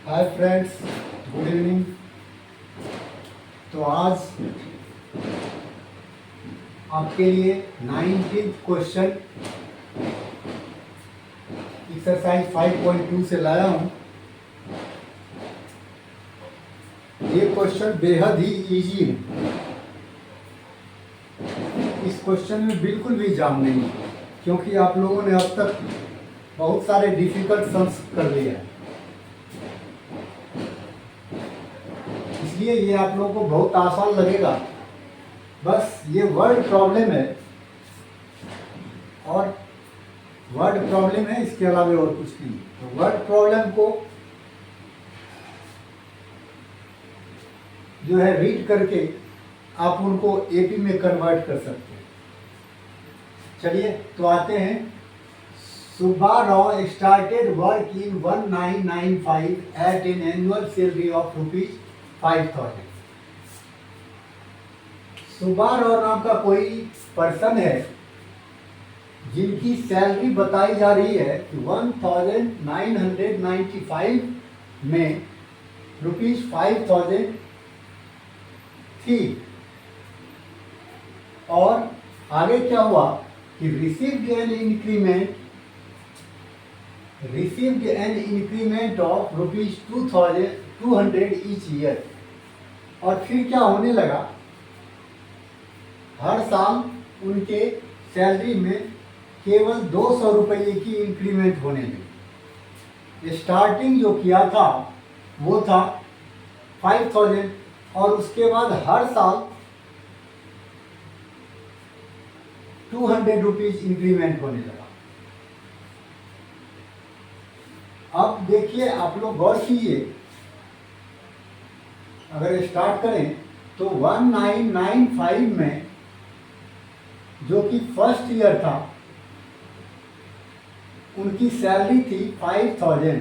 Hi friends, good evening. तो आज आपके लिए 19th क्वेश्चन एक्सरसाइज 5.2 से लाया हूँ। ये क्वेश्चन बेहद ही इजी है। इस क्वेश्चन में बिल्कुल भी जाम नहीं है, क्योंकि आप लोगों ने अब तक बहुत सारे डिफिकल्ट सम्स कर लिए हैं, इसलिए ये आप लोगों को बहुत आसान लगेगा। बस ये वर्ड प्रॉब्लम है और वर्ड प्रॉब्लम है, इसके अलावा और कुछ नहीं। तो वर्ड प्रॉब्लम को जो है रीड करके आप उनको एपी में कन्वर्ट कर सकते हैं। चलिए तो आते हैं। Subbarao started work in 1995 at an annual salary of ₹5,000। Subbarao नाम का कोई पर्सन है जिनकी सैलरी बताई जा रही है कि 1995 में ₹5,000 थी। और आगे क्या हुआ कि received an increment of ₹200 each year। और फिर क्या होने लगा, हर साल उनके सैलरी में केवल 200 रुपये की इंक्रीमेंट होने लगी। स्टार्टिंग जो किया था वो था 5,000 और उसके बाद हर साल 200 रुपीज इंक्रीमेंट होने लगा। अब देखिए, आप लोग गौर कीजिए, अगर स्टार्ट करें तो 1995 में जो कि फर्स्ट ईयर था उनकी सैलरी थी 5,000।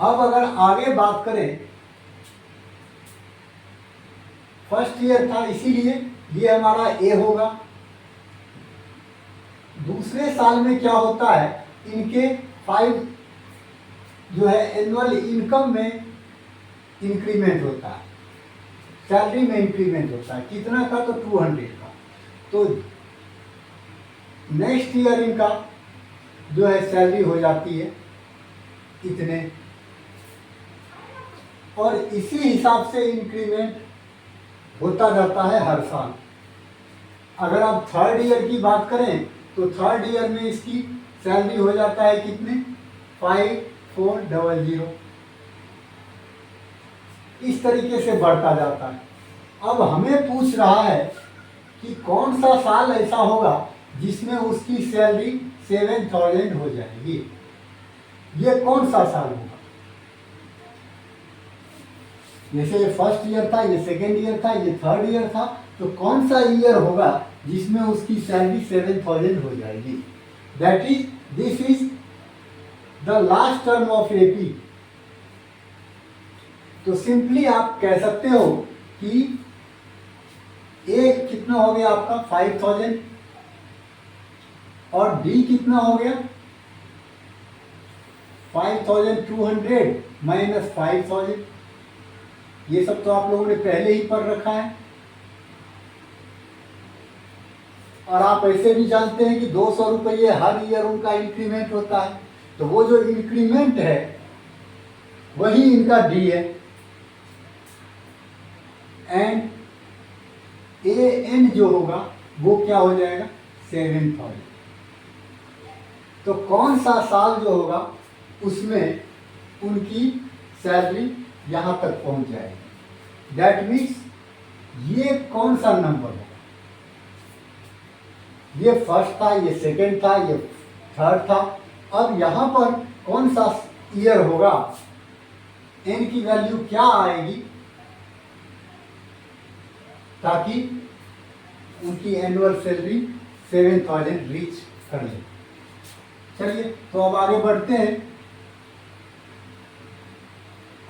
अब अगर आगे बात करें, फर्स्ट ईयर था इसीलिए ये हमारा ए होगा। दूसरे साल में क्या होता है, इनके 5 जो है एनुअल इनकम में इंक्रीमेंट होता है, सैलरी में इंक्रीमेंट होता है। कितना का? तो 200 का। तो नेक्स्ट ईयर इनका जो है सैलरी हो जाती है इतने, और इसी हिसाब से इंक्रीमेंट होता जाता है हर साल। अगर आप थर्ड ईयर की बात करें तो थर्ड ईयर में इसकी सैलरी हो जाता है कितने? 5,400। इस तरीके से बढ़ता जाता है। अब हमें पूछ रहा है कि कौन सा साल ऐसा होगा जिसमें उसकी सैलरी 7,000 हो जाएगी। ये कौन सा साल होगा? जैसे ये फर्स्ट ईयर था, ये सेकेंड ईयर था, ये थर्ड ईयर था, तो कौन सा ईयर होगा जिसमें उसकी सैलरी 7,000 हो जाएगी? This is the last term of AP. तो सिंपली आप कह सकते हो कि ए कितना हो गया आपका 5,000 और डी कितना हो गया 5,200 माइनस 5,000। ये सब तो आप लोगों ने पहले ही पढ़ रखा है। और आप ऐसे भी जानते हैं कि 200 रुपये हर ईयर उनका इंक्रीमेंट होता है। तो वो जो इंक्रीमेंट है वही इनका डी है। एंड ए एन जो होगा वो क्या हो जाएगा? 7,000। तो कौन सा साल जो होगा उसमें उनकी सैलरी यहां तक पहुंच जाएगी। दैट मीन्स ये कौन सा नंबर होगा? ये फर्स्ट था, ये सेकेंड था, ये थर्ड था। अब यहां पर कौन सा ईयर होगा, एन की वैल्यू क्या आएगी ताकि उनकी एनुअल सैलरी 7,000 रीच कर ले। चलिए तो अब आगे बढ़ते हैं।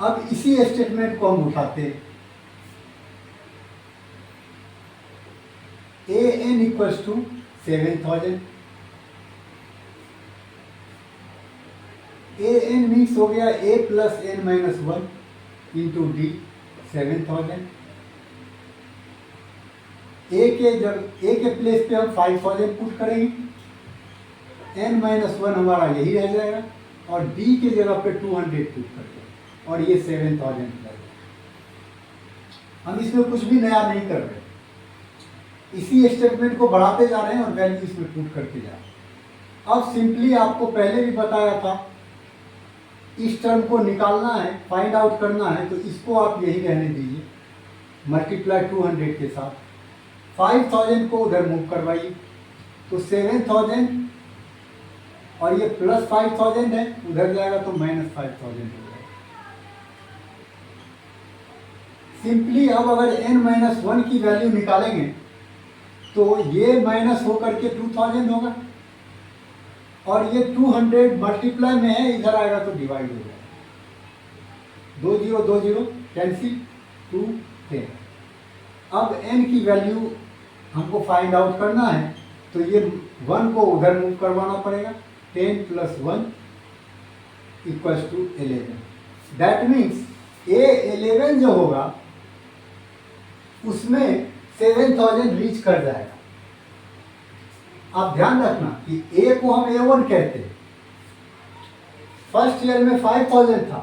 अब इसी स्टेटमेंट को हम उठाते हैं। A n equals to 7,000 a n means हो गया a plus N minus one into d 7000। A के प्लेस पे हम 5000 पुट करेंगे, एन माइनस वन हमारा यही रह जाएगा और डी के जगह पे 200 पुट करते और ये 7000 प्लस। हम इसमें कुछ भी नया नहीं कर रहे, इसी स्टेटमेंट को बढ़ाते जा रहे हैं और वैल्यू इसमें पुट करते जा रहे हैं। अब सिंपली आपको पहले भी बताया था, इस टर्म को निकालना है, फाइंड आउट करना है, तो इसको आप यही रहने दीजिए, मल्टीप्लाई 200 के साथ 5000 को उधर मूव करवाइए, तो 7000 और ये प्लस 5000 है, उधर जाएगा तो माइनस 5000 हो जाएगा। सिंपली अब अगर n माइनस वन की वैल्यू निकालेंगे तो ये माइनस होकर के 2000 होगा और ये 200 मल्टीप्लाई में है, इधर आएगा तो डिवाइड हो जाएगा, 2 0 कैंसिल 2 10। अब n की वैल्यू हमको फाइंड आउट करना है तो ये 1 को उधर मूव करवाना पड़ेगा, 10 plus 1 equals to 11। That means a 11 जो होगा उसमें 7000 रीच कर जाएगा। आप ध्यान रखना कि ए को हम A1 कहते हैं, फर्स्ट ईयर में 5000 था,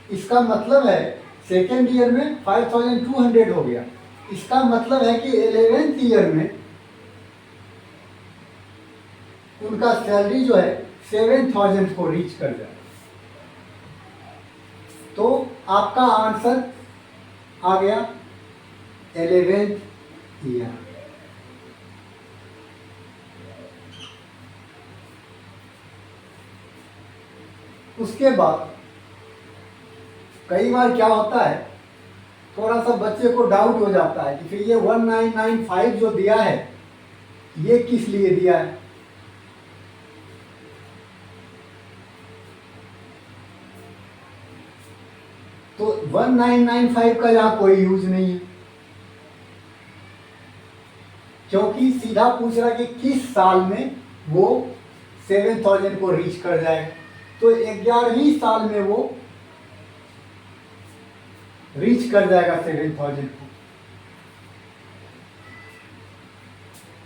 इसका मतलब है सेकेंड ईयर में 5200 हो गया। इसका मतलब है कि 11th ईयर में उनका सैलरी जो है 7000 को रीच कर जाएगा। तो आपका आंसर आ गया 11th ईयर। उसके बाद कई बार क्या होता है, थोड़ा सा बच्चे को डाउट हो जाता है कि फिर ये 1995 जो दिया है ये किस लिए दिया है। तो 1995 का यहाँ कोई यूज नहीं है, क्योंकि सीधा पूछ रहा है कि किस साल में वो 7000 को रीच कर जाएगा। तो 11वीं साल में वो रीच कर जाएगा 7000 को।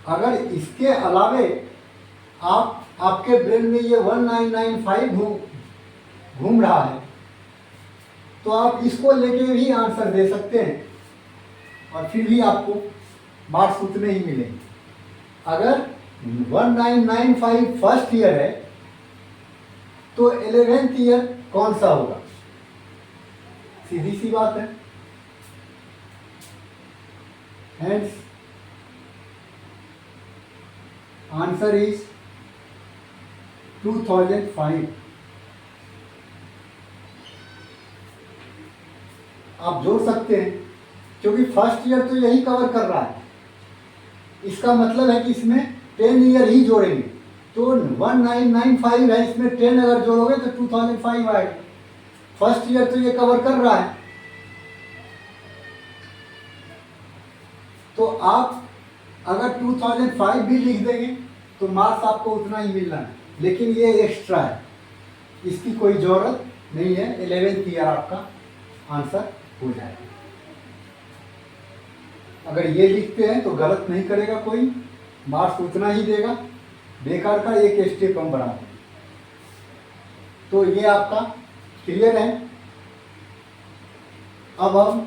अगर इसके अलावे आपके ब्रेन में ये 1995 घूम रहा है तो आप इसको लेके भी आंसर दे सकते हैं और फिर भी आपको मार्क्स उतने ही मिलेंगे। अगर 1995 फर्स्ट ईयर है तो 11th ईयर कौन सा होगा, सीधी सी बात है। Hence, answer is 2005। आप जोड़ सकते हैं क्योंकि फर्स्ट ईयर तो यही कवर कर रहा है, इसका मतलब है कि इसमें 10 ईयर ही जोड़ेंगे। तो 1995 है, इसमें 10 अगर जोड़ोगे तो 2005 आएगा। फर्स्ट ईयर तो ये कवर कर रहा है। तो आप अगर 2005 भी लिख देंगे तो मार्क्स आपको उतना ही मिलना है, लेकिन ये एक्स्ट्रा है, इसकी कोई ज़रूरत नहीं है। 11th ईयर आपका आंसर हो जाएगा। अगर ये लिखते हैं तो गलत नहीं करेगा कोई, मार्क्स उतना ही देगा, बेकार का एक स्टेप हम बढ़ा देंगे। तो ये आपका क्लियर है। अब हम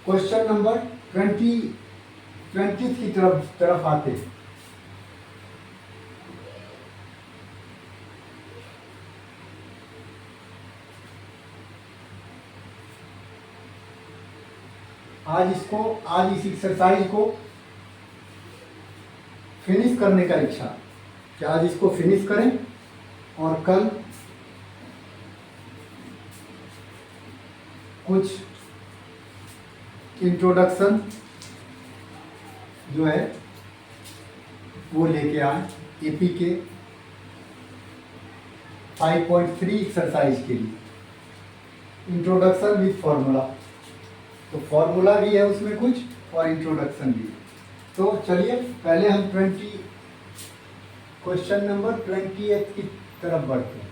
क्वेश्चन नंबर 20 की तरफ आते हैं। आज इस एक्सरसाइज को फिनिश करने का इच्छा कि आज इसको फिनिश करें और कल कुछ इंट्रोडक्शन जो है वो लेके आए एपी के 5.3 एक्सरसाइज के लिए, इंट्रोडक्शन विद फॉर्मूला। तो फॉर्मूला भी है उसमें कुछ और इंट्रोडक्शन भी है। तो चलिए पहले हम क्वेश्चन नंबर 28 की तरफ बढ़ते हैं।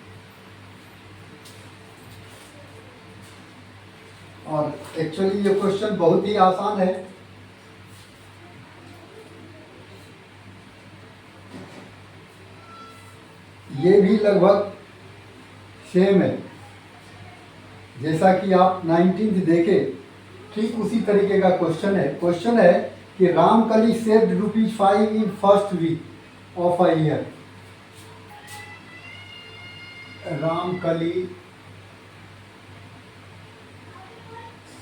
और एक्चुअली ये क्वेश्चन बहुत ही आसान है। ये भी लगभग सेम है, जैसा कि आप 19th देखें ठीक उसी तरीके का क्वेश्चन है। क्वेश्चन है कि Ramkali saved ₹5 in first week of a year. Ramkali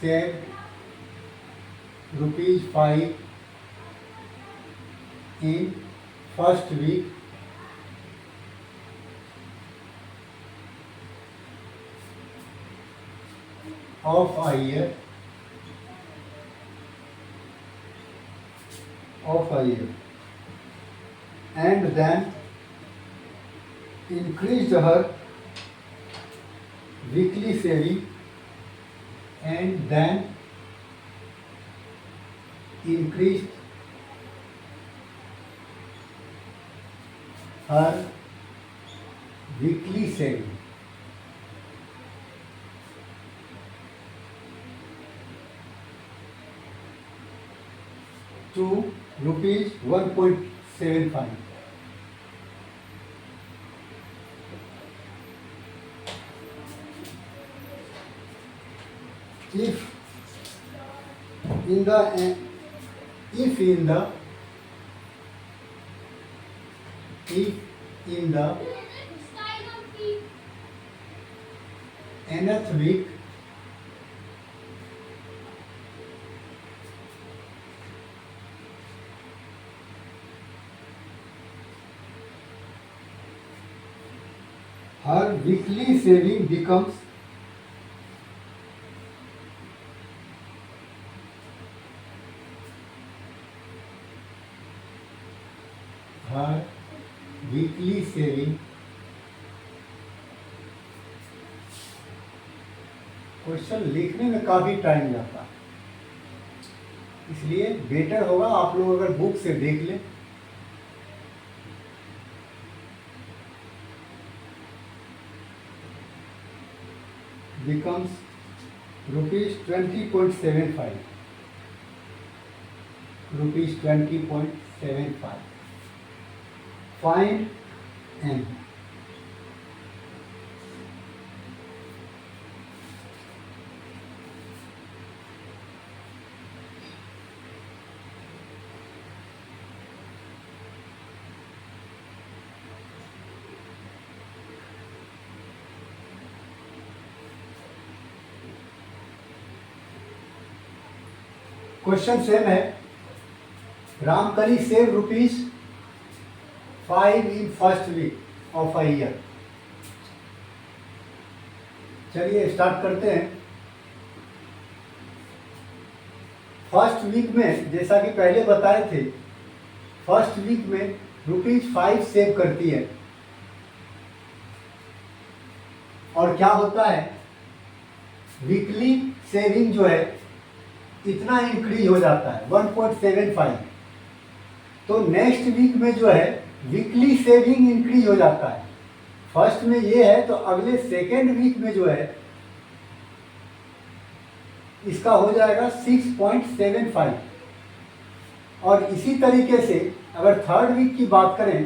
saved ₹5 in first week of a year and then increased her weekly saving and then increased her weekly saving to ₹1.75. If in the nth week her weekly saving becomes question लिखने में काफ़ी time जाता है, इसलिए better होगा आप लोग अगर बुक से देख लें। becomes ₹20.75. Find n. Question same है। Ramkali save ₹5 in first week of a year. चलिए स्टार्ट करते हैं। फर्स्ट वीक में जैसा कि पहले बताए थे, फर्स्ट वीक में ₹5 सेव करती है और क्या होता है, वीकली सेविंग जो है इतना इंक्रीज हो जाता है 1.75। तो नेक्स्ट वीक में जो है वीकली सेविंग इंक्रीज हो जाता है। फर्स्ट में ये है तो अगले सेकेंड वीक में जो है इसका हो जाएगा 6.75। और इसी तरीके से अगर थर्ड वीक की बात करें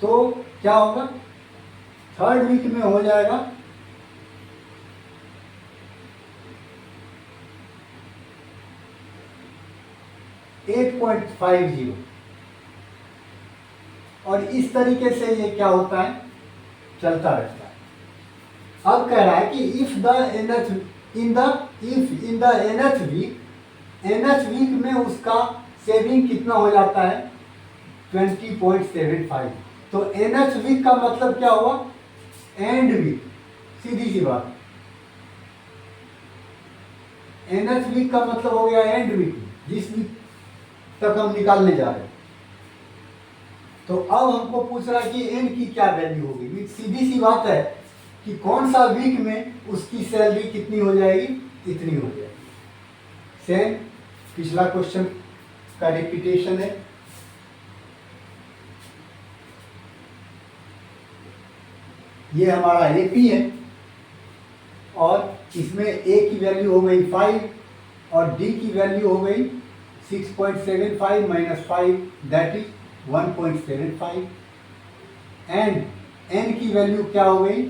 तो क्या होगा, थर्ड वीक में हो जाएगा 8.50। और इस तरीके से ये क्या होता है, चलता रहता है। अब कह रहा है कि if in the nth week में उसका सेविंग कितना हो जाता है 20.75। तो nth वीक का मतलब क्या हुआ, एंड वीक, सीधी सी बात। nth वीक का मतलब हो गया एंड वीक, जिस वीक तक हम निकालने जा रहे हैं। तो अब हमको पूछ रहा है कि एन की क्या वैल्यू होगी। सीधी सी बात है कि कौन सा वीक में उसकी सैलरी कितनी हो जाएगी, इतनी हो जाएगी। सेम पिछला क्वेश्चन का रिपीटेशन है। ये हमारा एपी है और इसमें ए की वैल्यू हो गई 5 और डी की वैल्यू हो गई 6.75 minus 5 that is 1.75 and N की वैल्यू क्या हो गई,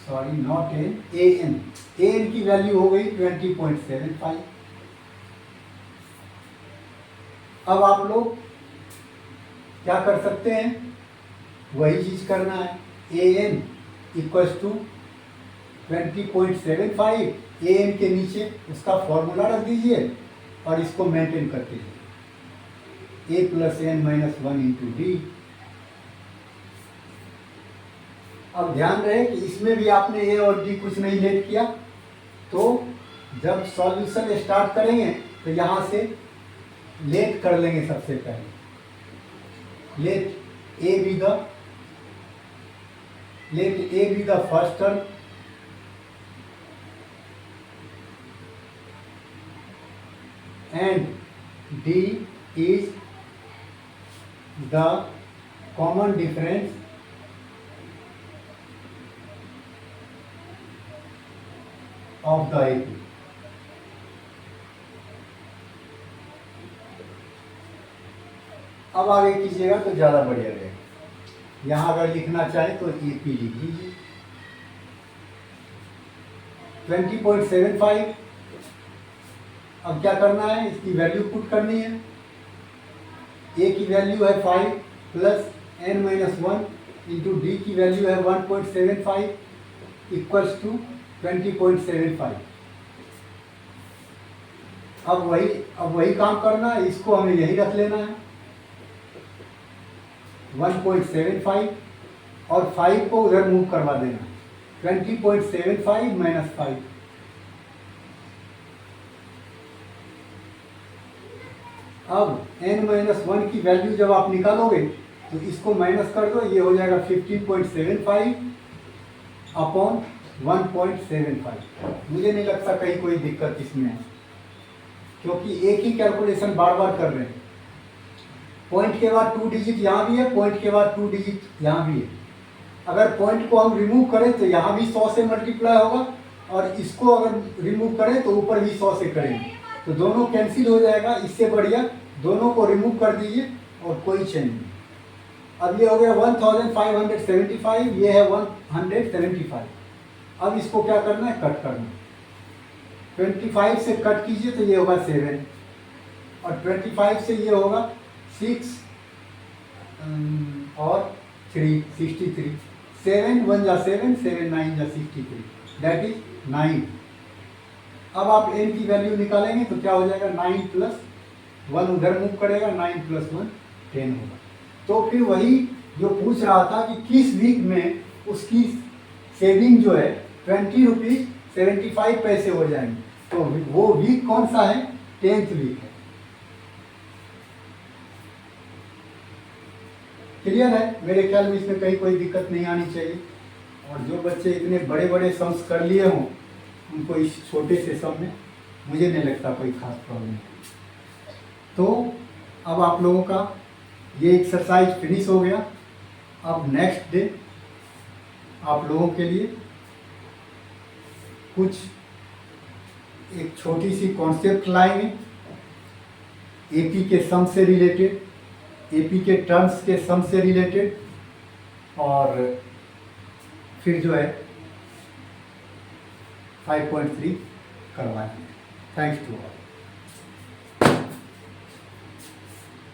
sorry not N, A N की वैल्यू हो गई 20.75। अब आप लोग क्या कर सकते हैं, वही चीज करना है, a n equals to 20.75, a n के नीचे उसका फॉर्मूला रख दीजिए और इसको मेंटेन करते हैं, a plus N minus 1 into d. अब ध्यान रहे कि इसमें भी आपने ए और डी कुछ नहीं लेट किया, तो जब सॉल्यूशन स्टार्ट करेंगे तो यहाँ से लेट कर लेंगे सबसे पहले, let A be the first term and D is the common difference of the AP। अब आगे कीजिएगा तो ज़्यादा बढ़िया रहेगा। यहाँ अगर लिखना चाहे तो AP लिख लीजिए 20.75। अब क्या करना है, इसकी वैल्यू पुट करनी है, ए की वैल्यू है 5 plus N minus 1 into D की वैल्यू है 1.75 इक्वल्स टू 20.75। अब वही काम करना है, इसको हमें यही रख लेना है 1.75 और 5 को उधर मूव करवा देना, 20.75 माइनस 5। अब n माइनस 1 की वैल्यू जब आप निकालोगे तो इसको माइनस कर दो, ये हो जाएगा 15.75 अपॉन 1.75। मुझे नहीं लगता कहीं कोई दिक्कत इसमें है, क्योंकि एक ही कैलकुलेशन बार बार कर रहे हैं। पॉइंट के बाद 2 डिजिट यहाँ भी है, पॉइंट के बाद 2 डिजिट यहाँ भी है। अगर पॉइंट को हम रिमूव करें तो यहाँ भी 100 से मल्टीप्लाई होगा और इसको अगर रिमूव करें तो ऊपर भी 100 से करेंगे, तो दोनों कैंसिल हो जाएगा। इससे बढ़िया दोनों को रिमूव कर दीजिए और कोई चेंज नहीं। अब ये हो गया 1575, ये है 175। अब इसको क्या करना है, कट करना है। 25 से कट कीजिए तो ये होगा 7 और 25 से ये होगा 6 और 3 63। 7 1 जा 7, 7 9 जा 63, दैट इज 9। अब आप n की वैल्यू निकालेंगे तो क्या हो जाएगा, 9 प्लस 1 उधर मूव करेगा, 9 प्लस 1 10 होगा। तो फिर वही जो पूछ रहा था कि किस वीक में उसकी सेविंग जो है 20 रुपीज़ 75 पैसे हो जाएंगे, तो वो वीक कौन सा है, 10th वीक है। क्लियर है, मेरे ख्याल में इसमें कहीं कोई दिक्कत नहीं आनी चाहिए। और जो बच्चे इतने बड़े बड़े सम्स कर लिए हों उनको इस छोटे से सम में मुझे नहीं लगता कोई खास प्रॉब्लम है। तो अब आप लोगों का ये एक्सरसाइज फिनिश हो गया। अब नेक्स्ट डे आप लोगों के लिए कुछ एक छोटी सी कॉन्सेप्ट लाएंगे एपी के सम से रिलेटेड, एपी के टर्म्स के सम से रिलेटेड, और फिर जो है 5.3 करवाएंगे। Thanks to all.